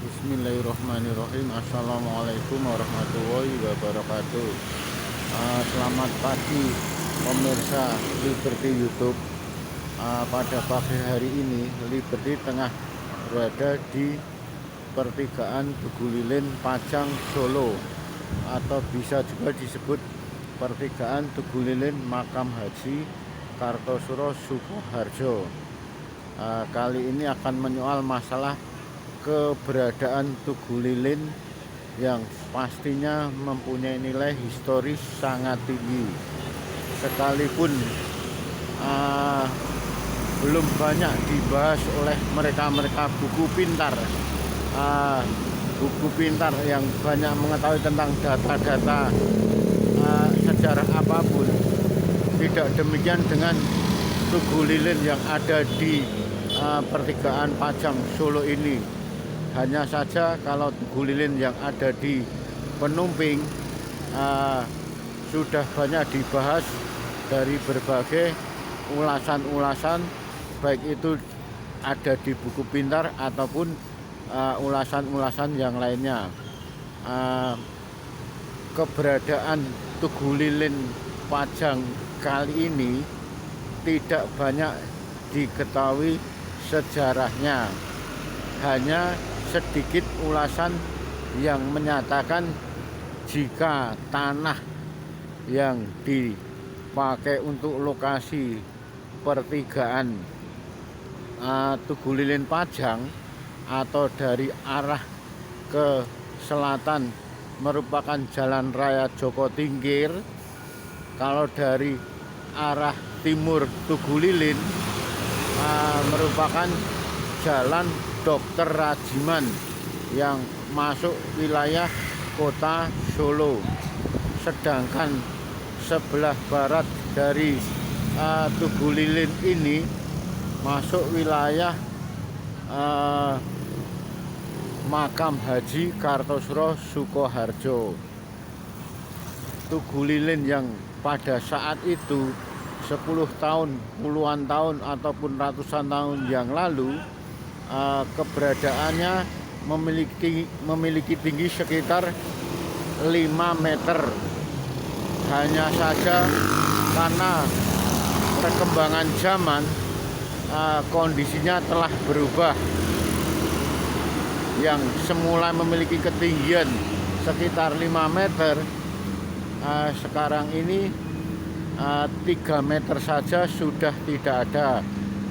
Bismillahirrahmanirrahim. Assalamualaikum warahmatullahi wabarakatuh. Selamat pagi pemirsa Liberty YouTube. Pada pagi hari ini Liberty tengah berada di pertigaan Tugu Lilin Pajang Solo, atau bisa juga disebut pertigaan Tugu Lilin Makam Haji Kartosuro Sukoharjo. Kali ini akan menyoal masalah keberadaan Tugu Lilin yang pastinya mempunyai nilai historis sangat tinggi, sekalipun belum banyak dibahas oleh mereka buku pintar yang banyak mengetahui tentang data-data sejarah apapun. Tidak demikian dengan Tugu Lilin yang ada di pertigaan Pajang Solo ini. Hanya saja kalau Tugu Lilin yang ada di Penumping sudah banyak dibahas dari berbagai ulasan-ulasan, baik itu ada di buku pintar ataupun ulasan-ulasan yang lainnya. Keberadaan Tugu Lilin Pajang kali ini tidak banyak diketahui sejarahnya. Hanya sedikit ulasan yang menyatakan jika tanah yang dipakai untuk lokasi pertigaan Tugu Lilin Pajang atau dari arah ke selatan merupakan Jalan Raya Joko Tingkir. Kalau dari arah timur Tugu Lilin merupakan Jalan Dr. Rajiman yang masuk wilayah kota Solo. Sedangkan sebelah barat dari Tugu Lilin ini masuk wilayah Makam Haji Kartosuro Sukoharjo. Tugu Lilin yang pada saat itu 10 tahun, puluhan tahun ataupun ratusan tahun yang lalu keberadaannya memiliki tinggi sekitar 5 meter. Hanya saja karena perkembangan zaman kondisinya telah berubah. Yang semula memiliki ketinggian sekitar 5 meter sekarang ini 3 meter saja sudah tidak ada.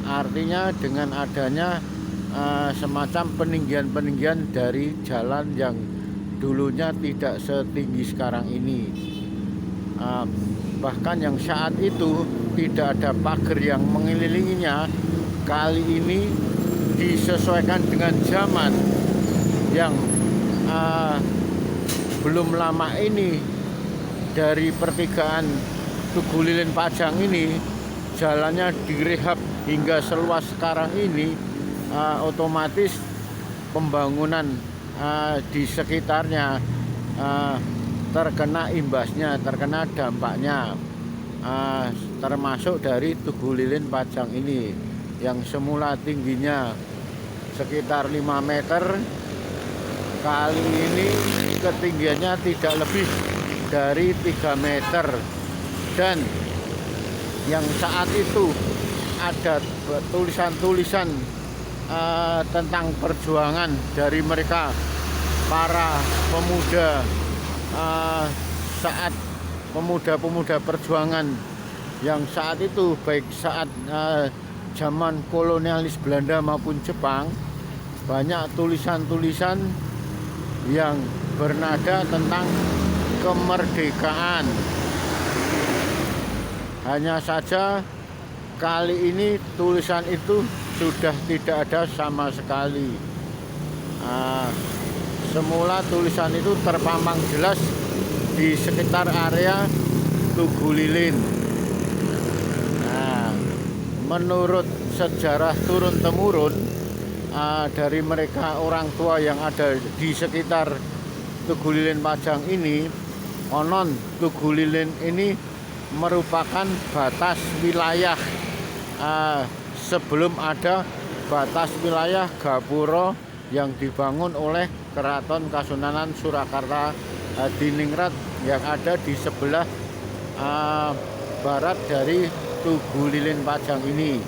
Artinya dengan adanya semacam peninggian-peninggian dari jalan yang dulunya tidak setinggi sekarang ini. Bahkan yang saat itu tidak ada pagar yang mengelilinginya, kali ini disesuaikan dengan zaman yang belum lama ini. Dari pertigaan Tugu Lilin Pajang ini jalannya direhab hingga seluas sekarang ini, otomatis pembangunan di sekitarnya terkena imbasnya, terkena dampaknya, termasuk dari Tugu Lilin Pajang ini yang semula tingginya sekitar 5 meter, kali ini ketinggiannya tidak lebih dari 3 meter. Dan yang saat itu ada tulisan-tulisan tentang perjuangan dari mereka para pemuda saat pemuda-pemuda perjuangan yang saat itu, baik saat zaman kolonialis Belanda maupun Jepang. Banyak tulisan-tulisan yang bernada tentang kemerdekaan. Hanya saja kali ini tulisan itu sudah tidak ada sama sekali. Semula tulisan itu terpampang jelas di sekitar area Tugu Lilin. Menurut sejarah turun-temurun dari mereka orang tua yang ada di sekitar Tugu Lilin Pajang ini, konon Tugu Lilin ini merupakan batas wilayah sebelum ada batas wilayah Gapura yang dibangun oleh Keraton Kasunanan Surakarta Hadiningrat yang ada di sebelah barat dari Tugu Lilin Pajang ini.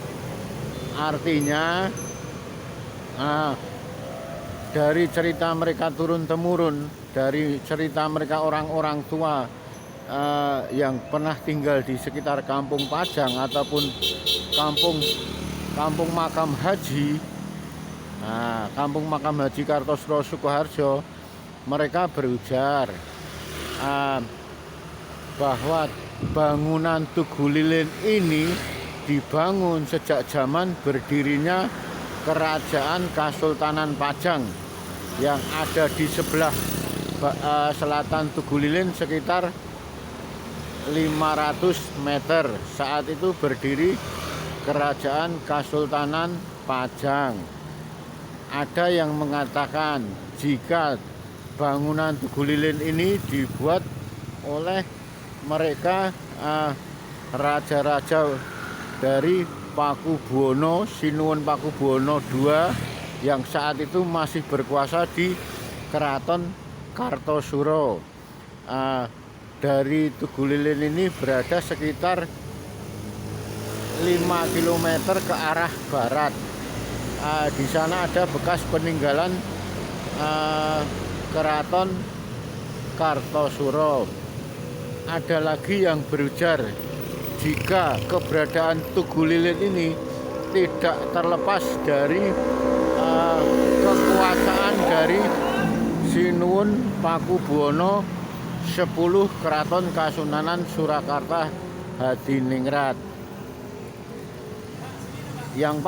Artinya dari cerita mereka turun-temurun, dari cerita mereka orang-orang tua yang pernah tinggal di sekitar Kampung Pajang ataupun kampung makam haji, Kampung Makam Haji Kartosuro Sukoharjo, mereka berujar bahwa bangunan Tugu Lilin ini dibangun sejak zaman berdirinya Kerajaan Kasultanan Pajang yang ada di sebelah selatan Tugu Lilin sekitar 500 meter. Saat itu berdiri Kerajaan Kasultanan Pajang. Ada yang mengatakan jika bangunan Tugu Lilin ini dibuat oleh mereka raja-raja dari Pakubuwono, Sinuwun Pakubuwono II yang saat itu masih berkuasa di Keraton Kartosuro. Dari Tugu Lilin ini berada sekitar 5 km ke arah barat. Di sana ada bekas peninggalan Keraton Kartosuro. Ada lagi yang berujar jika keberadaan Tugu Lilin ini tidak terlepas dari kekuasaan dari Sinuwun Pakubuwono 10 Keraton Kasunanan Surakarta Hadiningrat. Yang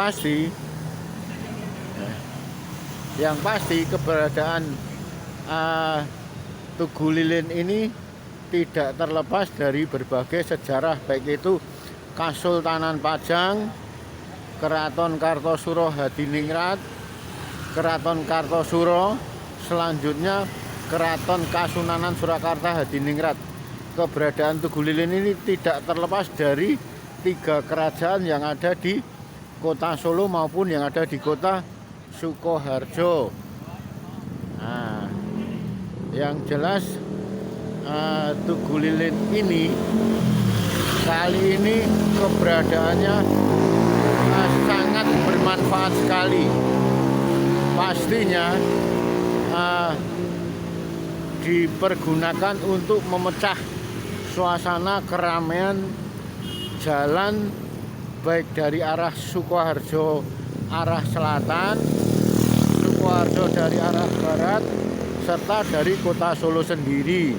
pasti keberadaan Tugu Lilin ini tidak terlepas dari berbagai sejarah, baik itu Kasultanan Pajang, Keraton Kartosuro Hadiningrat, Keraton Kartosuro, selanjutnya Keraton Kasunanan Surakarta Hadiningrat. Keberadaan Tugu Lilin ini tidak terlepas dari 3 kerajaan yang ada di kota Solo maupun yang ada di kota Sukoharjo. Yang jelas Tugu Lilin ini kali ini keberadaannya sangat bermanfaat sekali. Pastinya dipergunakan untuk memecah suasana keramaian jalan baik dari arah Sukoharjo arah selatan, Sukoharjo dari arah barat, serta dari kota Solo sendiri.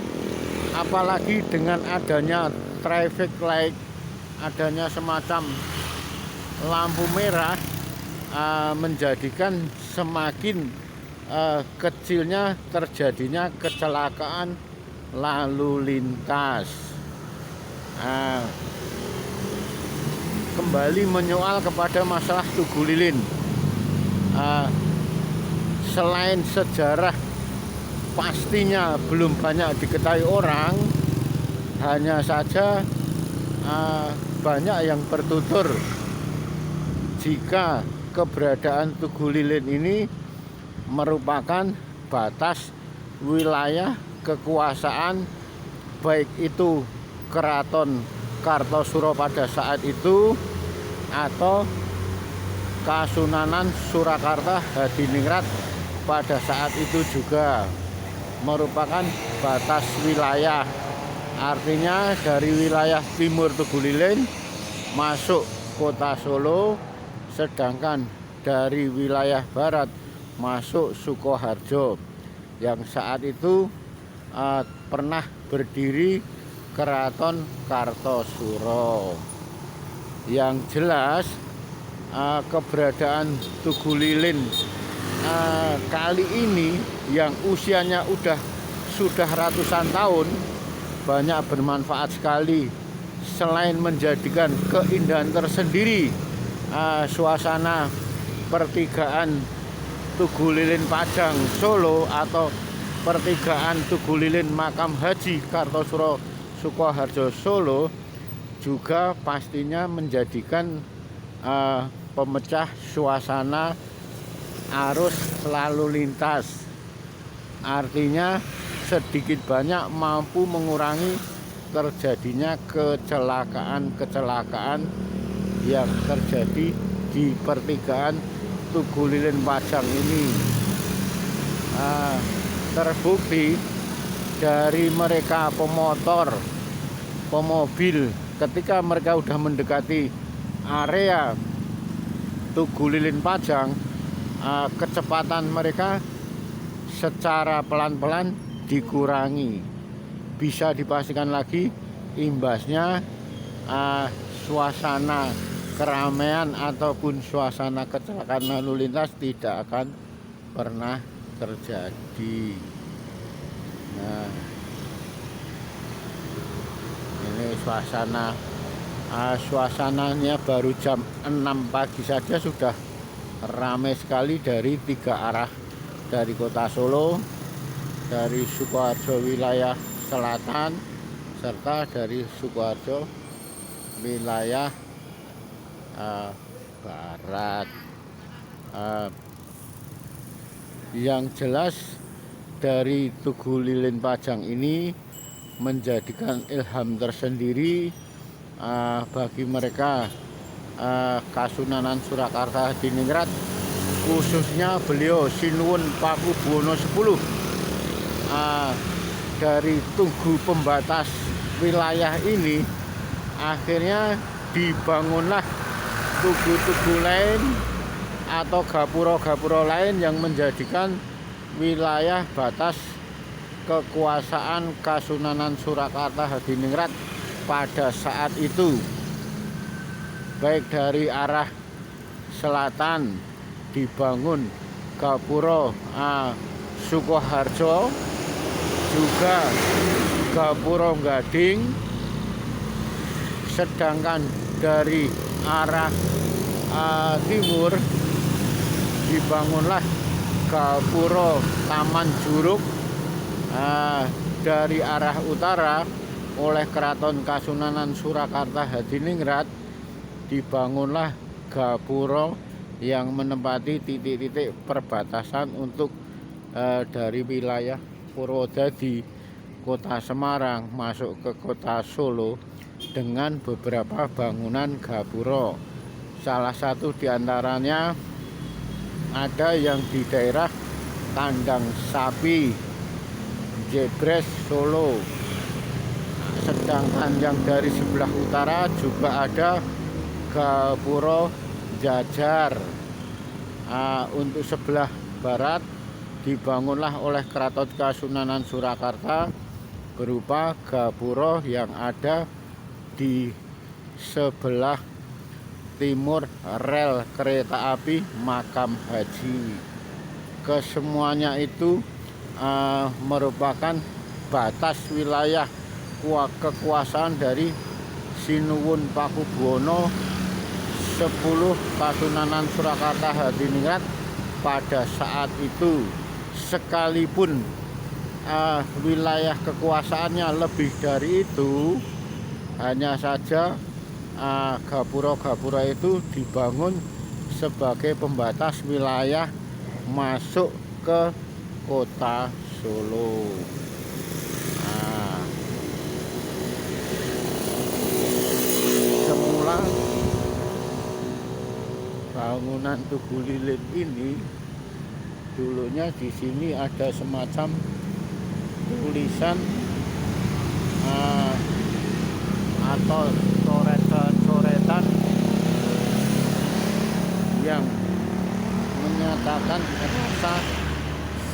Apalagi dengan adanya traffic light, adanya semacam lampu merah, menjadikan semakin kecilnya terjadinya kecelakaan lalu lintas. Kembali menyoal kepada masalah Tugu Lilin, selain sejarah pastinya belum banyak diketahui orang, hanya saja banyak yang bertutur jika keberadaan Tugu Lilin ini merupakan batas wilayah kekuasaan baik itu Keraton Kartosuro pada saat itu atau Kasunanan Surakarta Hadiningrat pada saat itu juga merupakan batas wilayah. Artinya dari wilayah timur Tugu Lilin masuk kota Solo, sedangkan dari wilayah barat masuk Sukoharjo yang saat itu pernah berdiri Keraton Kartosuro. Yang jelas keberadaan Tugu Lilin kali ini yang usianya sudah ratusan tahun banyak bermanfaat sekali. Selain menjadikan keindahan tersendiri, suasana pertigaan Tugu Lilin Pajang Solo atau pertigaan Tugu Lilin Makam Haji Kartosuro Sukoharjo Solo juga pastinya menjadikan pemecah suasana arus lalu lintas. Artinya sedikit banyak mampu mengurangi terjadinya kecelakaan-kecelakaan yang terjadi di pertigaan Tugu Lilin Pajang ini. Terbukti dari mereka pemotor, pemobil, ketika mereka sudah mendekati area Tugu Lilin Pajang, kecepatan mereka secara pelan-pelan dikurangi. Bisa dipastikan lagi imbasnya suasana keramaian ataupun suasana kecelakaan lalu lintas tidak akan pernah terjadi. Nah, ini suasananya baru jam 6 pagi saja sudah ramai sekali dari 3 arah, dari kota Solo, dari Sukoharjo wilayah selatan, serta dari Sukoharjo wilayah barat. Yang jelas dari Tugu Lilin Pajang ini menjadikan ilham tersendiri bagi mereka Kasunanan Surakarta Hadiningrat, khususnya beliau Sinuwun Pakubuwono 10. Dari tugu pembatas wilayah ini akhirnya dibangunlah tugu-tugu lain atau gapura-gapura lain yang menjadikan wilayah batas kekuasaan Kasunanan Surakarta Hadiningrat pada saat itu. Baik dari arah selatan dibangun gapura Sukoharjo, juga gapura Gading, sedangkan dari arah timur dibangunlah gapura Taman Juruk. Dari arah utara oleh Keraton Kasunanan Surakarta Hadiningrat dibangunlah gapura yang menempati titik-titik perbatasan untuk dari wilayah Purwodadi, kota Semarang masuk ke kota Solo dengan beberapa bangunan gapura. Salah satu diantaranya ada yang di daerah Kandang Sapi, Jebres, Solo. Sedangkan yang dari sebelah utara juga ada gapura Jajar. Untuk sebelah barat dibangunlah oleh Keraton Kasunanan Surakarta berupa gapura yang ada di sebelah timur rel kereta api Makam Haji. Kesemuanya itu merupakan batas wilayah kekuasaan dari Sinuwun Pakubuwono 10 Kasunanan Surakarta Hadiningrat pada saat itu. Sekalipun wilayah kekuasaannya lebih dari itu, hanya saja gapura-gapura itu dibangun sebagai pembatas wilayah masuk ke kota Solo. Semula bangunan Tugu Lilin ini dulunya di sini ada semacam tulisan atau coretan-coretan yang menyatakan rasa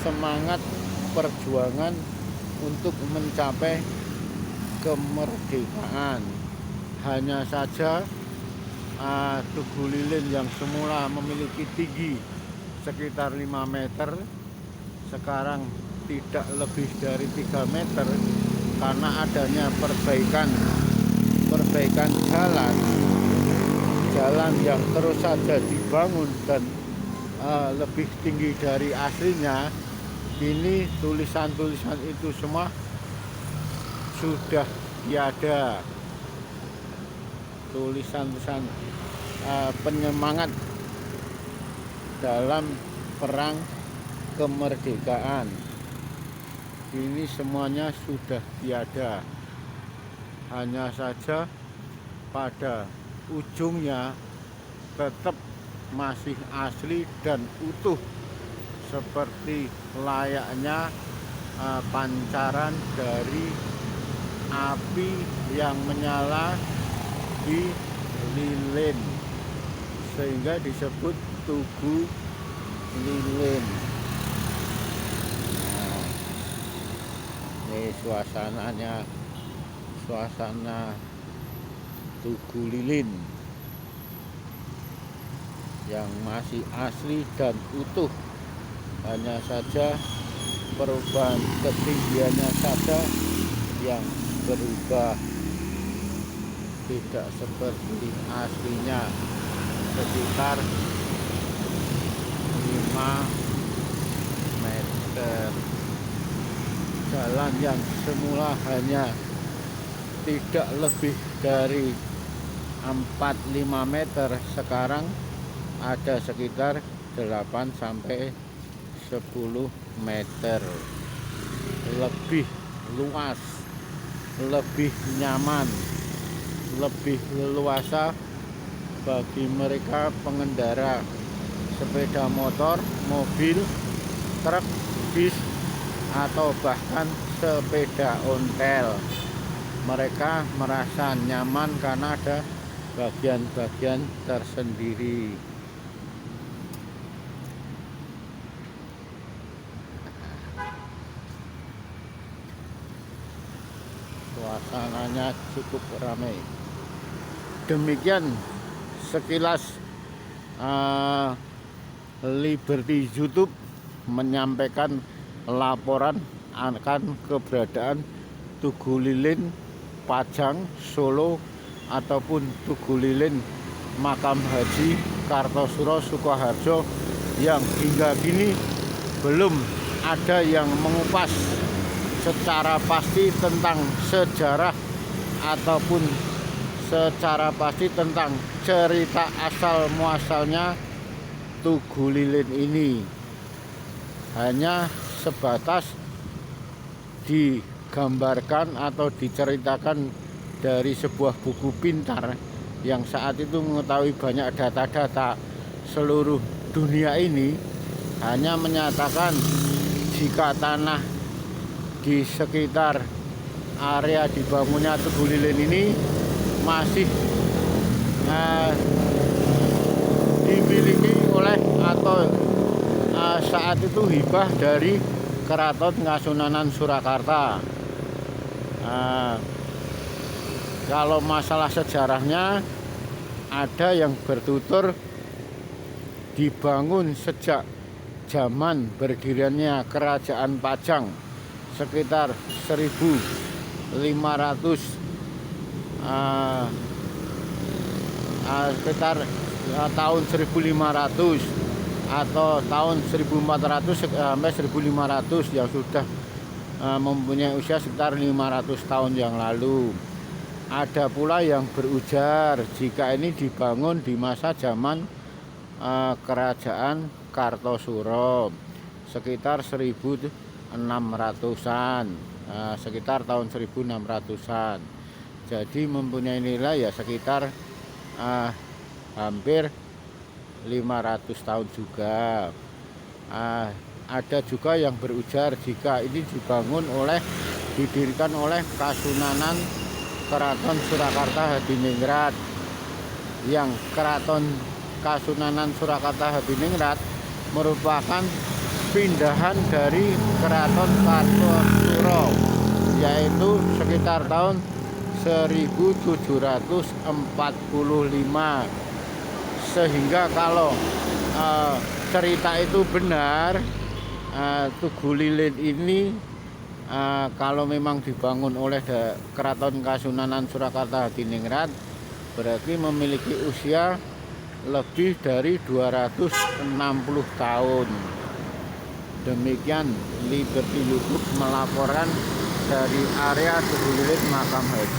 semangat perjuangan untuk mencapai kemerdekaan. Hanya saja Tugu Lilin yang semula memiliki tinggi sekitar 5 meter sekarang tidak lebih dari 3 meter karena adanya perbaikan jalan yang terus saja dibangun dan lebih tinggi dari aslinya. Kini tulisan-tulisan itu semua sudah tiada. Tulisan-tulisan penyemangat dalam perang kemerdekaan. Ini semuanya sudah tiada. Hanya saja pada ujungnya tetap masih asli dan utuh seperti layaknya pancaran dari api yang menyala di lilin, sehingga disebut Tugu Lilin. Nah, ini suasananya, suasana Tugu Lilin yang masih asli dan utuh. Hanya saja perubahan ketinggiannya saja yang berubah, tidak seperti aslinya, sekitar 5 meter. Jalan yang semula hanya tidak lebih dari 4-5 meter sekarang ada sekitar 8 sampai 10 meter. Lebih luas, lebih nyaman, lebih leluasa bagi mereka pengendara sepeda motor, mobil, truk, bis, atau bahkan sepeda ontel. Mereka merasa nyaman karena ada bagian-bagian tersendiri. Suasananya cukup ramai. Demikian sekilas Liberty YouTube menyampaikan laporan akan keberadaan Tugu Lilin Pajang Solo ataupun Tugu Lilin Makam Haji Kartosuro Sukoharjo yang hingga kini belum ada yang mengupas secara pasti tentang sejarah ataupun secara pasti tentang cerita asal muasalnya Tugu Lilin ini. Hanya sebatas digambarkan atau diceritakan dari sebuah buku pintar yang saat itu mengetahui banyak data-data seluruh dunia ini, hanya menyatakan jika tanah di sekitar area dibangunnya Tugu Lilin ini masih dimiliki oleh atau saat itu hibah dari Keraton Kasunanan Surakarta. Kalau masalah sejarahnya, ada yang bertutur dibangun sejak zaman berdiriannya Kerajaan Pajang sekitar 1500 sekitar tahun 1500 atau tahun 1400 sampai 1500, yang sudah mempunyai usia sekitar 500 tahun yang lalu. Ada pula yang berujar jika ini dibangun di masa zaman Kerajaan Kartosuro sekitar 1600-an, sekitar tahun 1600-an. Jadi mempunyai nilai ya sekitar hampir 500 tahun juga. Ada juga yang berujar jika ini didirikan oleh Kasunanan Keraton Surakarta Hadiningrat, yang Keraton Kasunanan Surakarta Hadiningrat merupakan pindahan dari Keraton Kartosuro, yaitu sekitar tahun 1745. Sehingga kalau cerita itu benar, Tugu Lilin ini kalau memang dibangun oleh Keraton Kasunanan Surakarta Hadiningrat, berarti memiliki usia lebih dari 260 tahun. Demikian Liberty YouTube melaporkan dari area Tugu Lilin Makam Haji.